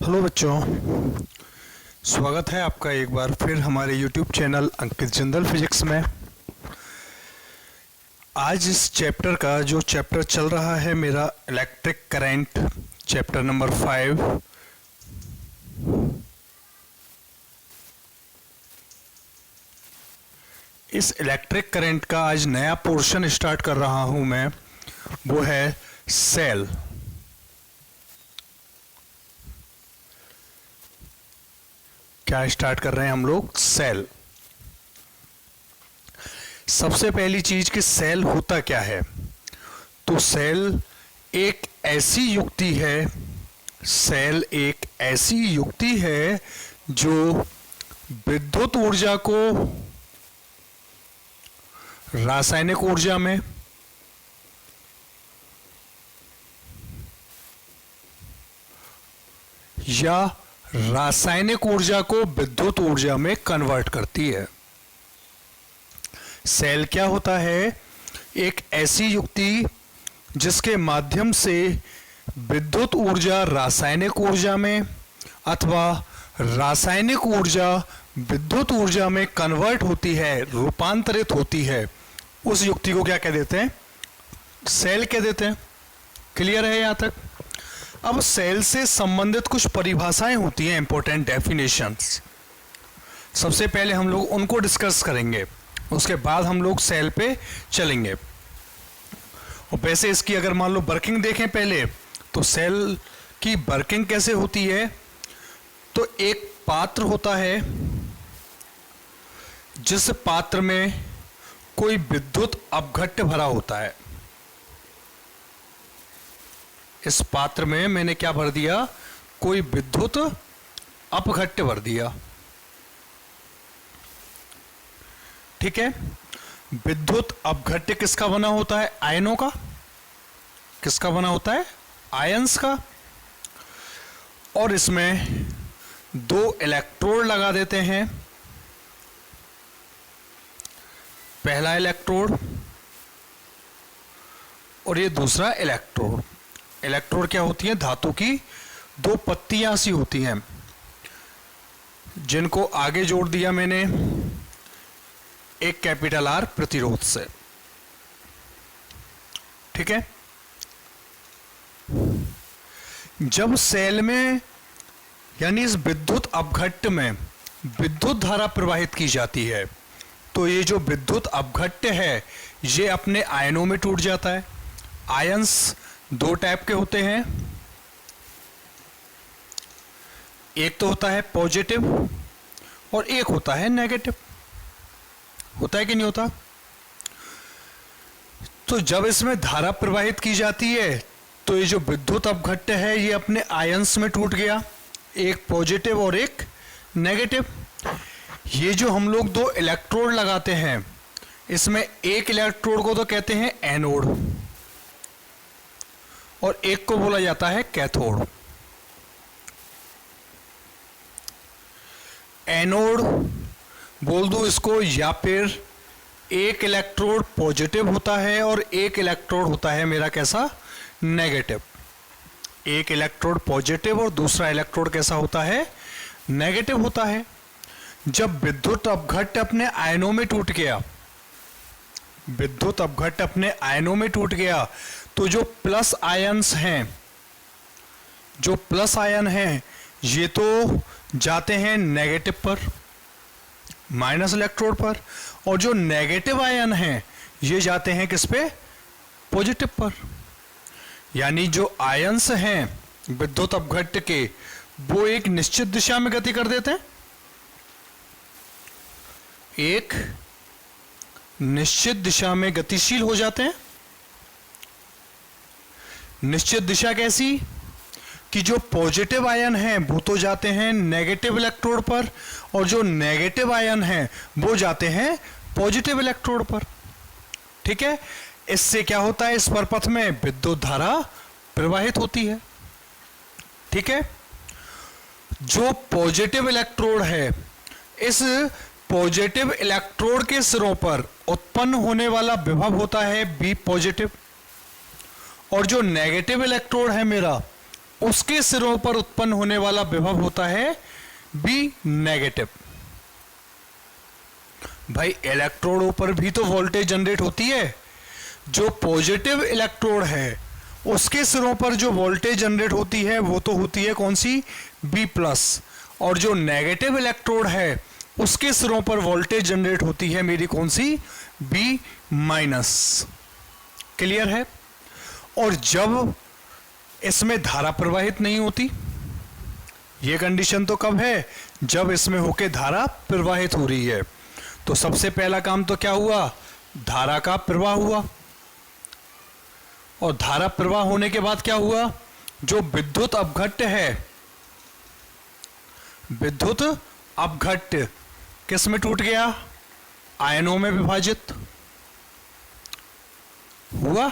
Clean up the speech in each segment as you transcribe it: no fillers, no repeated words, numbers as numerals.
Hello बच्चों, स्वागत है आपका एक बार फिर हमारे YouTube चैनल अंकित जिंदल फिजिक्स में। आज इस चैप्टर का जो चैप्टर चल रहा है मेरा इलेक्ट्रिक करंट, चैप्टर नंबर 5। इस इलेक्ट्रिक करंट का आज नया पोर्शन स्टार्ट कर रहा हूं मैं, वो है सेल। क्या स्टार्ट कर रहे हैं हम लोग? सेल। सबसे पहली चीज कि सेल होता क्या है। तो सेल एक ऐसी युक्ति है, सेल एक ऐसी युक्ति है जो विद्युत ऊर्जा को रासायनिक ऊर्जा में या रासायनिक ऊर्जा को विद्युत ऊर्जा में कन्वर्ट करती है। सेल क्या होता है? एक ऐसी युक्ति जिसके माध्यम से विद्युत ऊर्जा रासायनिक ऊर्जा में अथवा रासायनिक ऊर्जा विद्युत ऊर्जा में कन्वर्ट होती है, रूपांतरित होती है। उस युक्ति को क्या कह देते हैं? सेल कह देते हैं। क्लियर है यहां तक? अब सेल से संबंधित कुछ परिभाषाएं होती हैं, इंपॉर्टेंट डेफिनेशंस। सबसे पहले हम लोग उनको डिस्कस करेंगे, उसके बाद हम लोग सेल पे चलेंगे। और वैसे इसकी अगर मान लो वर्किंग देखें पहले, तो सेल की वर्किंग कैसे होती है। तो एक पात्र होता है, जिस पात्र में कोई विद्युत अपघट्य भरा होता है। इस पात्र में मैंने क्या भर दिया? कोई विद्युत अपघट्य भर दिया। ठीक है। विद्युत अपघट्य किसका बना होता है? आयनों का। किसका बना होता है? आयंस का। और इसमें दो इलेक्ट्रोड लगा देते हैं। पहला इलेक्ट्रोड और ये दूसरा इलेक्ट्रोड। इलेक्ट्रोड क्या होती है? धातु की दो पत्तियां सी होती हैं, जिनको आगे जोड़ दिया मैंने एक कैपिटल आर प्रतिरोध से। ठीक है। जब सेल में यानी इस विद्युत अपघट्य में विद्युत धारा प्रवाहित की जाती है, तो ये जो विद्युत अपघट्य है ये अपने आयनों में टूट जाता है। आयंस दो टाइप के होते हैं, एक तो होता है पॉजिटिव और एक होता है नेगेटिव। होता है कि नहीं होता? तो जब इसमें धारा प्रवाहित की जाती है तो ये जो विद्युत अपघट्य है ये अपने आयंस में टूट गया, एक पॉजिटिव और एक नेगेटिव। ये जो हम लोग दो इलेक्ट्रोड लगाते हैं, इसमें एक इलेक्ट्रोड को तो कहते हैं एनोड और एक को बोला जाता है कैथोड। एनोड बोल दो इसको, या फिर एक इलेक्ट्रोड पॉजिटिव होता है और एक इलेक्ट्रोड होता है मेरा कैसा? नेगेटिव। एक इलेक्ट्रोड पॉजिटिव और दूसरा इलेक्ट्रोड कैसा होता है? नेगेटिव होता है। जब विद्युत अपघट्य अपने आयनों में टूट गया, विद्युत अपघट्य अपने आयनों में टूट गया, तो जो प्लस आयन्स हैं, जो प्लस आयन हैं, ये तो जाते हैं नेगेटिव पर, माइनस इलेक्ट्रोड पर, और जो नेगेटिव आयन हैं ये जाते हैं किस पे? पॉजिटिव पर। यानी जो आयन्स हैं विद्युत अपघट्य के, वो एक निश्चित दिशा में गति कर देते हैं। एक निश्चित दिशा में गतिशील हो जाते हैं। निश्चित दिशा कैसी? कि जो पॉजिटिव आयन हैं वो तो जाते हैं नेगेटिव इलेक्ट्रोड पर, और जो नेगेटिव आयन हैं वो जाते हैं पॉजिटिव इलेक्ट्रोड पर। ठीक है। इससे क्या होता है? इस परपथ में विद्युत धारा प्रवाहित होती है। ठीक है। जो पॉजिटिव इलेक्ट्रोड है, इस पॉजिटिव इलेक्ट्रोड के सिरों पर उत्पन्न होने वाला विभव होता है बी पॉजिटिव, और जो नेगेटिव इलेक्ट्रोड है मेरा, उसके सिरों पर उत्पन्न होने वाला विभव होता है बी नेगेटिव। भाई इलेक्ट्रोडों पर भी तो वोल्टेज जनरेट होती है। जो पॉजिटिव इलेक्ट्रोड है उसके सिरों पर जो वोल्टेज जनरेट होती है वो तो होती है कौन सी, बी प्लस, और जो नेगेटिव इलेक्ट्रोड है उसके सिरों पर वोल्टेज जनरेट होती है मेरी कौन सी, बी माइनस। क्लियर है। और जब इसमें धारा प्रवाहित नहीं होती, यह कंडीशन तो कब है, जब इसमें होके धारा प्रवाहित हो रही है। तो सबसे पहला काम तो क्या हुआ, धारा का प्रवाह हुआ, और धारा प्रवाह होने के बाद क्या हुआ, जो विद्युत अपघट्ट है, विद्युत अपघट्ट किस में टूट गया, आयनों में विभाजित हुआ।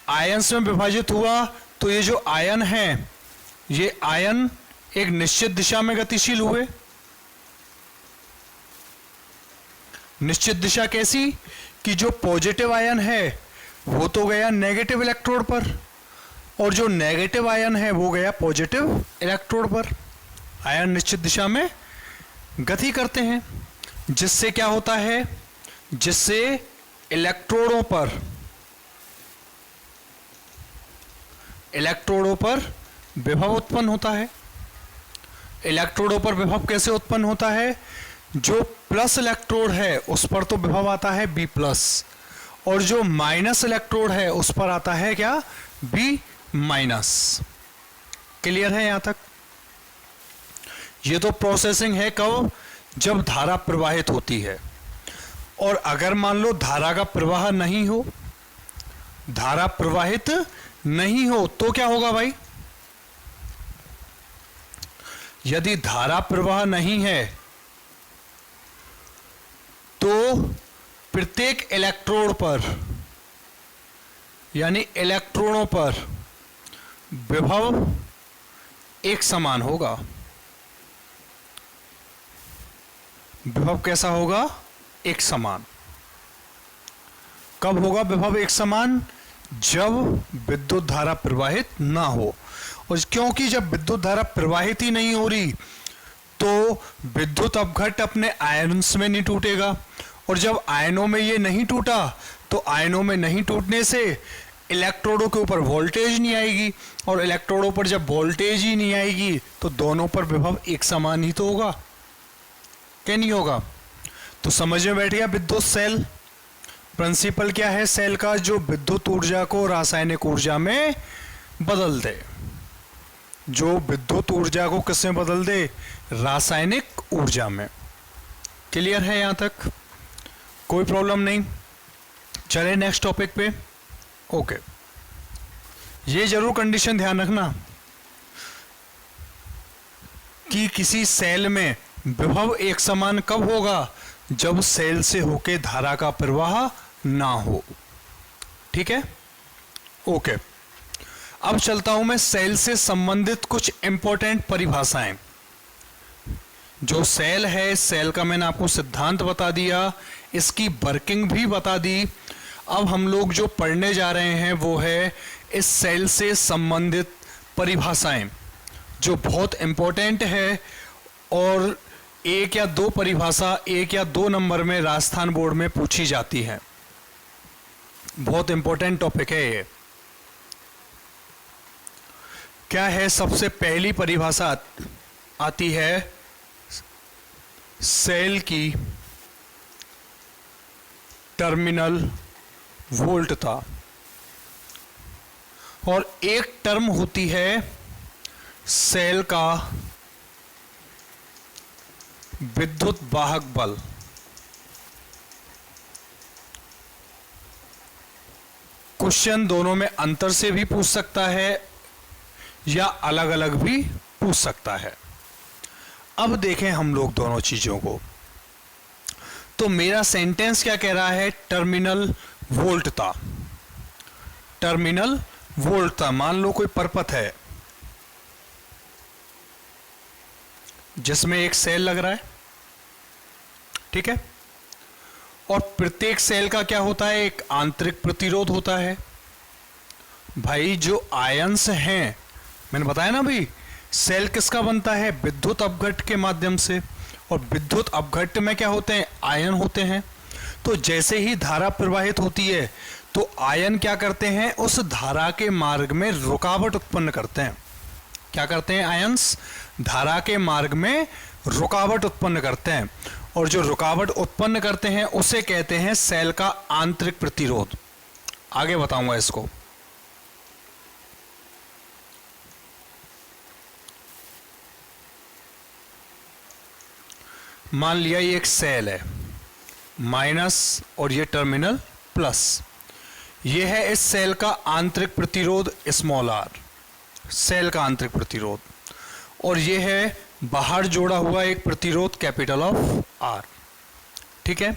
आयन्स में विभाजित हुआ तो ये जो आयन है, ये आयन एक निश्चित दिशा में गतिशील हुए। निश्चित दिशा कैसी, कि जो पॉजिटिव आयन है वो तो गया नेगेटिव इलेक्ट्रोड पर, और जो नेगेटिव आयन है वो गया पॉजिटिव इलेक्ट्रोड पर। आयन निश्चित दिशा में गति करते हैं, जिससे क्या होता है, जिससे इलेक्ट्रोडों पर विभव उत्पन्न होता है। इलेक्ट्रोडों पर विभव कैसे उत्पन्न होता है, जो प्लस इलेक्ट्रोड है उस पर तो विभव आता है बी प्लस, और जो माइनस इलेक्ट्रोड है उस पर आता है क्या, बी माइनस। क्लियर है यहां तक। ये तो प्रोसेसिंग है कब, जब धारा प्रवाहित होती है। और अगर मान लो धारा का प्रवाह नहीं हो, धारा प्रवाहित नहीं हो तो क्या होगा भाई, यदि धारा प्रवाह नहीं है तो प्रत्येक इलेक्ट्रोड पर, यानी इलेक्ट्रॉनों पर विभव एक समान होगा। विभव कैसा होगा, एक समान। कब होगा विभव एक समान, जब विद्युत धारा प्रवाहित ना हो। और क्योंकि जब विद्युत धारा प्रवाहित ही नहीं हो रही तो विद्युत अपघट्ट अपने आयन्स में नहीं टूटेगा, और जब आयनों में ये नहीं टूटा तो आयनों में नहीं टूटने से इलेक्ट्रोडों के ऊपर वोल्टेज नहीं आएगी, और इलेक्ट्रोडों पर जब वोल्टेज ही नहीं आएगी तो दोनों पर विभव एक समान ही तो होगा, क्या नहीं होगा। तो समझ में बैठ गया विद्युत सेल प्रिंसिपल क्या है सेल का, जो विद्युत ऊर्जा को रासायनिक ऊर्जा में बदल दे, जो विद्युत ऊर्जा को किस में बदल दे, रासायनिक ऊर्जा में। क्लियर है यहां तक, कोई प्रॉब्लम नहीं। चले नेक्स्ट टॉपिक पे। ओके, ये जरूर कंडीशन ध्यान रखना कि किसी सेल में विभव एक समान कब होगा, जब सेल से होके धारा का प्रवाह ना हो। ठीक है, ओके। अब चलता हूं मैं सेल से संबंधित कुछ इंपॉर्टेंट परिभाषाएं। जो सेल है, सेल का मैंने आपको सिद्धांत बता दिया, इसकी वर्किंग भी बता दी। अब हम लोग जो पढ़ने जा रहे हैं वो है इस सेल से संबंधित परिभाषाएं, जो बहुत इंपॉर्टेंट है, और एक या दो परिभाषा 1 या 2 नंबर में राजस्थान बोर्ड में पूछी जाती है। बहुत इंपॉर्टेंट टॉपिक है ये। क्या है, सबसे पहली परिभाषा आती है सेल की टर्मिनल वोल्टता, और एक टर्म होती है सेल का विद्युत वाहक बल। क्वेश्चन दोनों में अंतर से भी पूछ सकता है या अलग अलग भी पूछ सकता है। अब देखें हम लोग दोनों चीजों को। तो मेरा सेंटेंस क्या कह रहा है, टर्मिनल वोल्टता। टर्मिनल वोल्टता, मान लो कोई परपथ है जिसमें एक सेल लग रहा है, ठीक है, और प्रत्येक सेल का क्या होता है, एक आंतरिक प्रतिरोध होता है। भाई जो आयंस हैं मैंने बताया ना भाई, सेल किसका बनता है? विद्युत अपघट्ट के माध्यम से। और विद्युत अपघट्ट में क्या होते हैं? आयन होते हैं। तो जैसे ही धारा प्रवाहित होती है तो आयन क्या करते हैं? उस धारा के मार्ग में रुकावट उत्पन्न करते हैं। क्या करते हैं आयंस? धारा के मार्ग में रुकावट उत्पन्न करते हैं। और जो रुकावट उत्पन्न करते हैं उसे कहते हैं सेल का आंतरिक प्रतिरोध। आगे बताऊंगा इसको। मान लिया ये एक सेल है, माइनस और ये टर्मिनल प्लस। ये है इस सेल का आंतरिक प्रतिरोध स्मॉल आर, सेल का आंतरिक प्रतिरोध। और ये है बाहर जोड़ा हुआ एक प्रतिरोध कैपिटल ऑफ आर। ठीक है।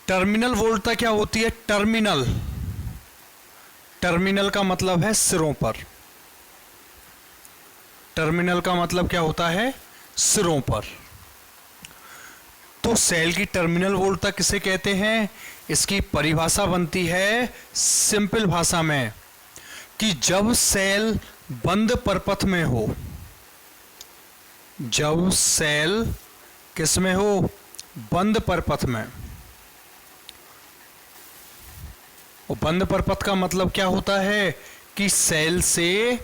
टर्मिनल वोल्टता क्या होती है? टर्मिनल, टर्मिनल का मतलब है सिरों पर। टर्मिनल का मतलब क्या होता है? सिरों पर। तो सेल की टर्मिनल वोल्टता किसे कहते हैं? इसकी परिभाषा बनती है सिंपल भाषा में कि जब सेल बंद परपथ में हो, जब सेल किस में हो? बंद परपथ में। और बंद परपथ का मतलब क्या होता है कि सेल से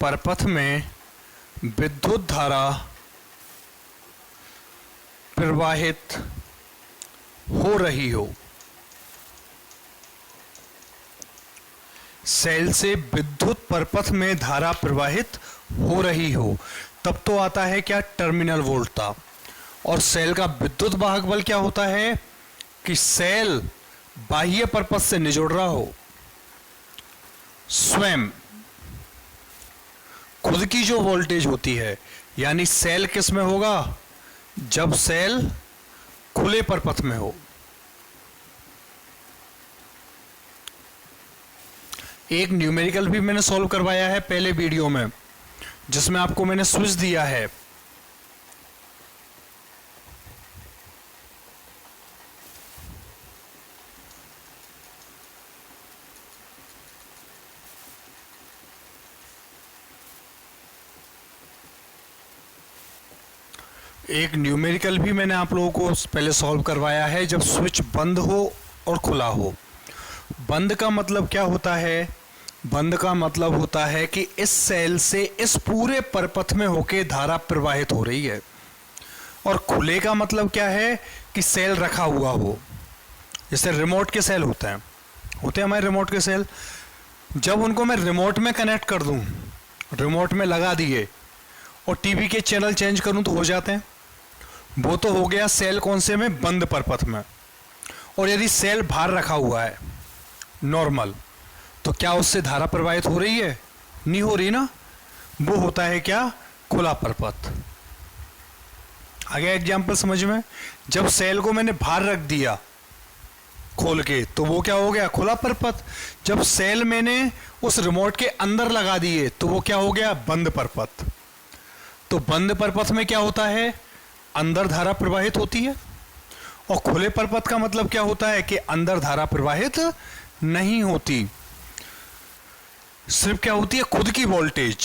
परपथ में विद्युत धारा प्रवाहित हो रही हो। सेल से विद्युत परपथ में धारा प्रवाहित हो रही हो, तब तो आता है क्या? टर्मिनल वोल्टता। और सेल का विद्युत वाहक बल क्या होता है? कि सेल बाह्य परपथ से निजुड़ रहा हो, स्वयं खुद की जो वोल्टेज होती है। यानी सेल किस में होगा? जब सेल खुले परपथ में हो। एक न्यूमेरिकल भी मैंने सॉल्व करवाया है पहले वीडियो में, जिसमें आपको मैंने स्विच दिया है। एक न्यूमेरिकल भी मैंने आप लोगों को पहले सॉल्व करवाया है, जब स्विच बंद हो और खुला हो। बंद का मतलब क्या होता है? बंद का मतलब होता है कि इस सेल से इस पूरे परपथ में होके धारा प्रवाहित हो रही है। और खुले का मतलब क्या है? कि सेल रखा हुआ हो। जैसे रिमोट के सेल होते हैं हमारे रिमोट के सेल। जब उनको मैं रिमोट में कनेक्ट कर दूं, रिमोट में लगा दिए और टीवी के चैनल चेंज करूं तो हो जाते हैं। वो तो हो गया सेल कौन से में? बंद परपथ में। और यदि सेल बाहर रखा हुआ है नॉर्मल, तो क्या उससे धारा प्रवाहित हो रही है? नहीं हो रही ना। वो होता है क्या? खुला परपथ। आगे एग्जांपल समझ में। जब सेल को मैंने बाहर रख दिया खोल के, तो वो क्या हो गया? खुला परपथ। जब सेल मैंने उस रिमोट के अंदर लगा दिए तो वो क्या हो गया? बंद परपथ। तो बंद परपथ में क्या होता है? अंदर धारा प्रवाहित होती है। और खुले परपथ का मतलब क्या होता है? कि अंदर धारा प्रवाहित नहीं होती। सिर्फ क्या होती है? खुद की वोल्टेज।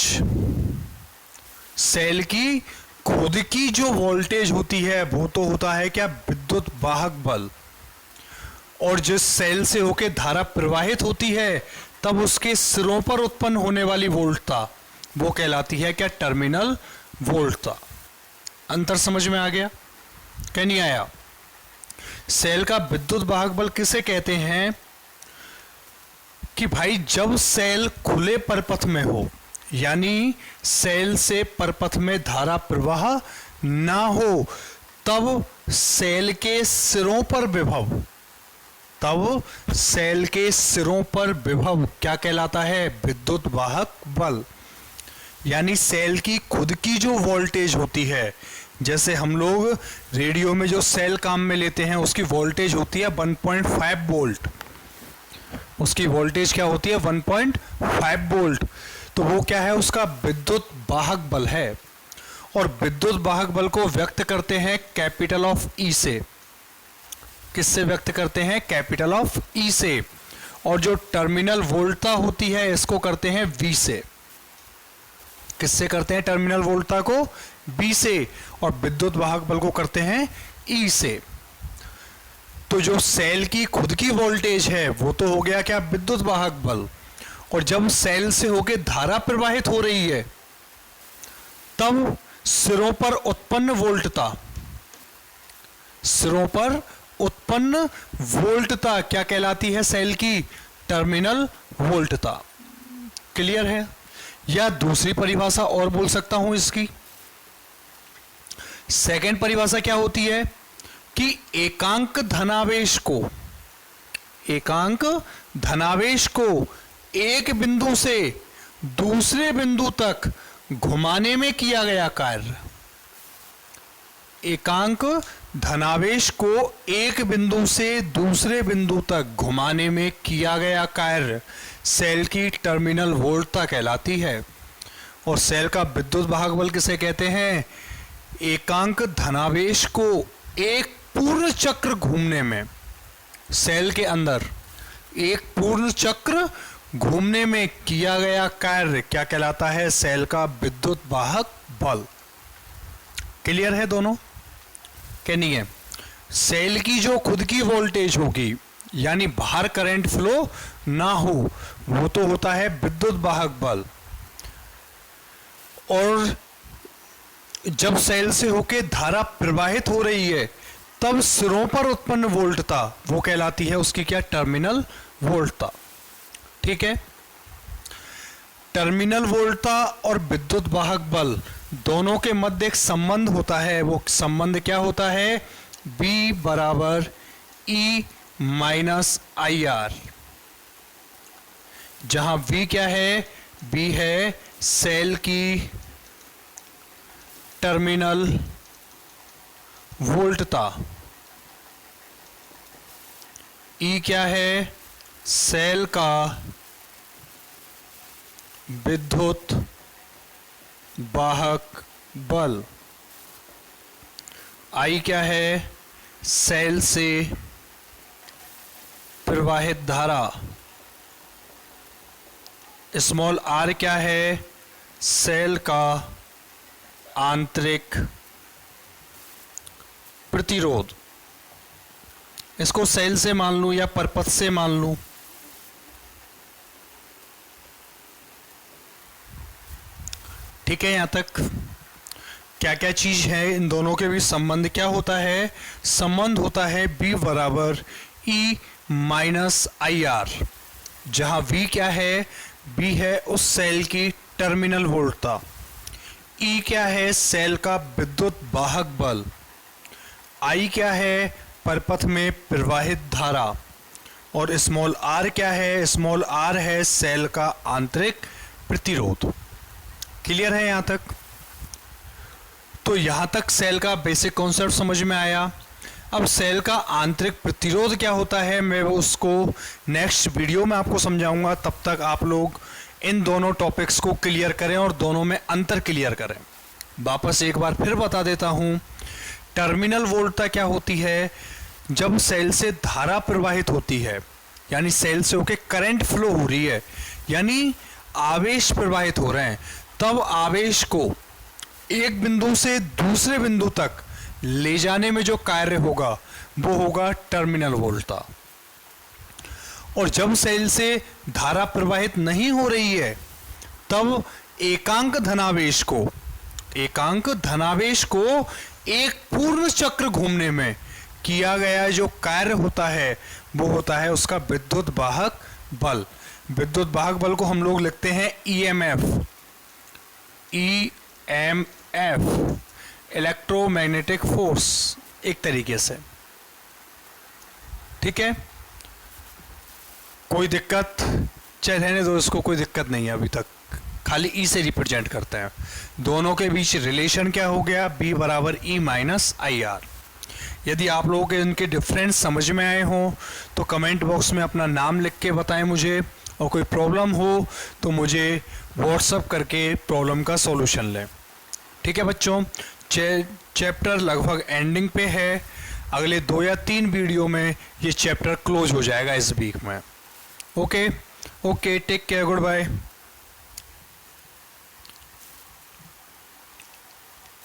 सेल की खुद की जो वोल्टेज होती है वो तो होता है क्या? विद्युत वाहक बल। और जिस सेल से होके धारा प्रवाहित होती है तब उसके सिरों पर उत्पन्न होने वाली वोल्टता वो कहलाती है क्या? टर्मिनल वोल्टता। अंतर समझ में आ गया? क्या नहीं आया? सेल का विद्युत वाहक बल किसे कहते हैं? कि भाई जब सेल खुले परपथ में हो, यानी सेल से परपथ में धारा प्रवाह ना हो, तब सेल के सिरों पर विभव, क्या कहलाता है? विद्युत वाहक बल। यानी सेल की खुद की जो वोल्टेज होती है, जैसे हम लोग रेडियो में जो सेल काम में लेते हैं उसकी वोल्टेज होती है 1.5 वोल्ट। उसकी वोल्टेज क्या होती है? 1.5 वोल्ट। तो वो क्या है? उसका विद्युत वाहक बल है। और विद्युत वाहक बल को व्यक्त करते हैं कैपिटल ऑफ ई से। किससे व्यक्त करते हैं? कैपिटल ऑफ ई से। और जो टर्मिनल वोल्टता होती है इसको करते हैं वी से। किससे करते हैं टर्मिनल वोल्टता को? बी से। और विद्युत वाहक बल को करते हैं ई से। तो जो सेल की खुद की वोल्टेज है वो तो हो गया क्या? विद्युत वाहक बल। और जब सेल से होके धारा प्रवाहित हो रही है तब सिरों पर उत्पन्न वोल्टता, सिरों पर उत्पन्न वोल्टता क्या कहलाती है? सेल की टर्मिनल वोल्टता। क्लियर है? या दूसरी परिभाषा और बोल सकता हूं इसकी। सेकेंड परिभाषा क्या होती है कि एकांक धनावेश को, एकांक धनावेश को एक बिंदु से दूसरे बिंदु तक घुमाने में किया गया कार्य, एकांक धनावेश को एक बिंदु से दूसरे बिंदु तक घुमाने में किया गया कार्य सेल की टर्मिनल वोल्टता कहलाती है। और सेल का विद्युत वाहक बल किसे कहते हैं? एकांक धनावेश को एक पूर्ण चक्र घूमने में, सेल के अंदर एक पूर्ण चक्र घूमने में किया गया कार्य क्या कहलाता है? सेल का विद्युत वाहक बल। क्लियर है दोनों? क्या नहीं है? सेल की जो खुद की वोल्टेज होगी यानी बाहर करंट फ्लो ना हो वो तो होता है विद्युत वाहक बल। और जब सेल से होके धारा प्रवाहित हो रही है तब सिरों पर उत्पन्न वोल्टता वो कहलाती है उसकी क्या? टर्मिनल वोल्टता। ठीक है? टर्मिनल वोल्टता और विद्युत वाहक बल दोनों के मध्य एक संबंध होता है। वो संबंध क्या होता है? B बराबर E माइनस आई आर, जहां V क्या है? B है सेल की टर्मिनल वोल्टता, E क्या है? सेल का विद्युत वाहक बल, I क्या है? सेल से प्रवाहित धारा, स्मॉल r क्या है? सेल का आंतरिक प्रतिरोध। इसको सेल से मान लूं या परपथ से मान लूं? ठीक है? यहां तक क्या क्या चीज है? इन दोनों के बीच संबंध क्या होता है? संबंध होता है B बराबर E माइनस आई आर, जहां V क्या है? B है उस सेल की टर्मिनल वोल्टता, E क्या है? सेल का विद्युत वाहक बल, I क्या है? परपथ में प्रवाहित धारा, और स्मॉल r क्या है? स्मॉल r है सेल का आंतरिक प्रतिरोध। क्लियर है यहां तक? तो यहां तक सेल का बेसिक कॉन्सेप्ट समझ में आया। अब सेल का आंतरिक प्रतिरोध क्या होता है मैं उसको नेक्स्ट वीडियो में आपको समझाऊंगा। तब तक आप लोग इन दोनों टॉपिक्स को क्लियर करें और दोनों में अंतर क्लियर करें। वापस एक बार फिर बता देता हूं, टर्मिनल वोल्टता क्या होती है? जब सेल से धारा प्रवाहित होती है यानी सेल से होके करंट फ्लो हो रही है यानी आवेश प्रवाहित हो रहे हैं, तब आवेश को एक बिंदु से दूसरे बिंदु तक ले जाने में जो कार्य होगा वो होगा टर्मिनल वोल्टता। और जब सेल से धारा प्रवाहित नहीं हो रही है तब एकांक धनावेश को, एकांक धनावेश को एक पूर्ण चक्र घूमने में किया गया जो कार्य होता है वो होता है उसका विद्युत वाहक बल। विद्युत वाहक बल को हम लोग लिखते हैं EMF, EMF इलेक्ट्रोमैग्नेटिक फोर्स एक तरीके से। ठीक है? कोई दिक्कत? चल रहने दो इसको, कोई दिक्कत नहीं है अभी तक, खाली E से रिप्रेजेंट करते हैं। दोनों के बीच रिलेशन क्या हो गया? B बराबर E माइनस आई आर। यदि आप लोगों के इनके डिफरेंस समझ में आए हों तो कमेंट बॉक्स में अपना नाम लिख के बताएं मुझे, और कोई प्रॉब्लम हो तो मुझे व्हाट्सअप करके प्रॉब्लम का सॉल्यूशन लें। ठीक है बच्चों? चैप्टर लगभग एंडिंग पे है। अगले 2 या 3 वीडियो में ये चैप्टर क्लोज हो जाएगा इस वीक में। Okay, take care, good bye.